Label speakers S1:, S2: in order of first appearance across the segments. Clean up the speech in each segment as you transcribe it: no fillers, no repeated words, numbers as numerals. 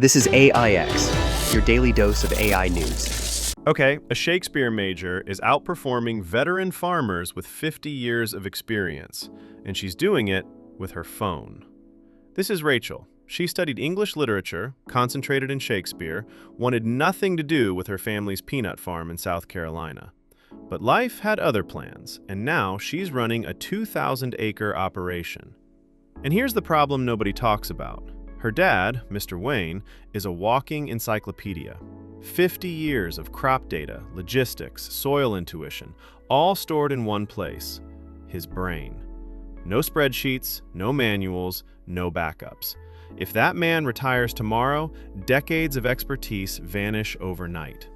S1: This is AIX, your daily dose of AI news.
S2: Okay, a Shakespeare major is outperforming veteran farmers with 50 years of experience, and she's doing it with her phone. This is Rachel. She studied English literature, concentrated in Shakespeare, wanted nothing to do with her family's peanut farm in South Carolina. But life had other plans, and now she's running a 2,000-acre operation. And here's the problem nobody talks about. Her dad, Mr. Wayne, is a walking encyclopedia. 50 years of crop data, logistics, soil intuition, all stored in one place: his brain. No spreadsheets, no manuals, no backups. If that man retires tomorrow, decades of expertise vanish overnight.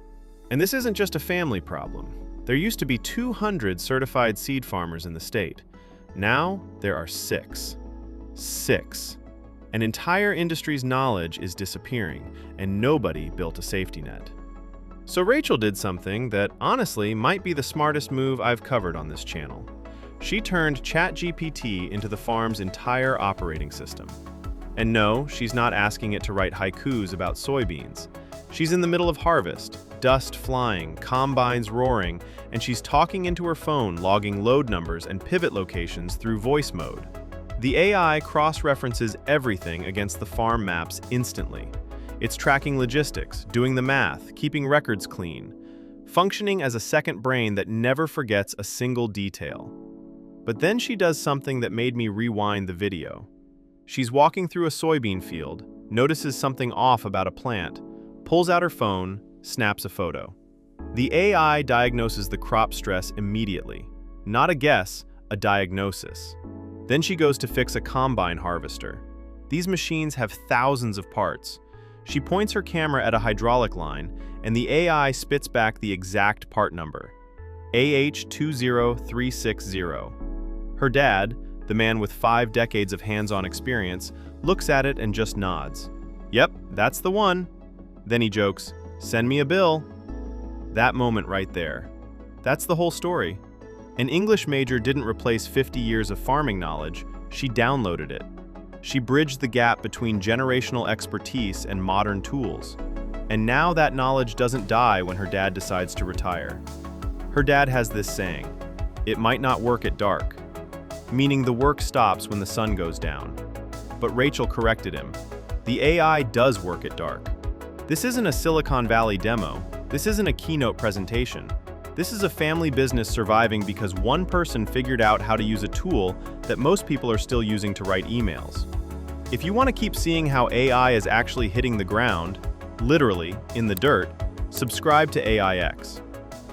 S2: And this isn't just a family problem. There used to be 200 certified seed farmers in the state. Now, there are 6. 6. An entire industry's knowledge is disappearing, and nobody built a safety net. So Rachel did something that honestly might be the smartest move I've covered on this channel. She turned ChatGPT into the farm's entire operating system. And no, she's not asking it to write haikus about soybeans. She's in the middle of harvest, dust flying, combines roaring, and she's talking into her phone, logging load numbers and pivot locations through voice mode. The AI cross-references everything against the farm maps instantly. It's tracking logistics, doing the math, keeping records clean, functioning as a second brain that never forgets a single detail. But then she does something that made me rewind the video. She's walking through a soybean field, notices something off about a plant, pulls out her phone, snaps a photo. The AI diagnoses the crop stress immediately. Not a guess, a diagnosis. Then she goes to fix a combine harvester. These machines have thousands of parts. She points her camera at a hydraulic line, and the AI spits back the exact part number: AH20360. Her dad, the man with 5 decades of hands-on experience, looks at it and just nods. Yep, that's the one. Then he jokes, "Send me a bill." That moment right there. That's the whole story. An English major didn't replace 50 years of farming knowledge, she downloaded it. She bridged the gap between generational expertise and modern tools. And now that knowledge doesn't die when her dad decides to retire. Her dad has this saying: "It might not work at dark," meaning the work stops when the sun goes down. But Rachel corrected him. The AI does work at dark. This isn't a Silicon Valley demo. This isn't a keynote presentation. This is a family business surviving because one person figured out how to use a tool that most people are still using to write emails. If you want to keep seeing how AI is actually hitting the ground, literally, in the dirt, subscribe to AIX.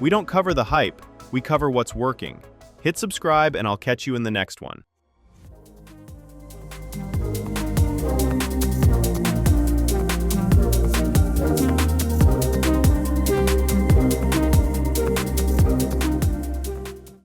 S2: We don't cover the hype, we cover what's working. Hit subscribe and I'll catch you in the next one.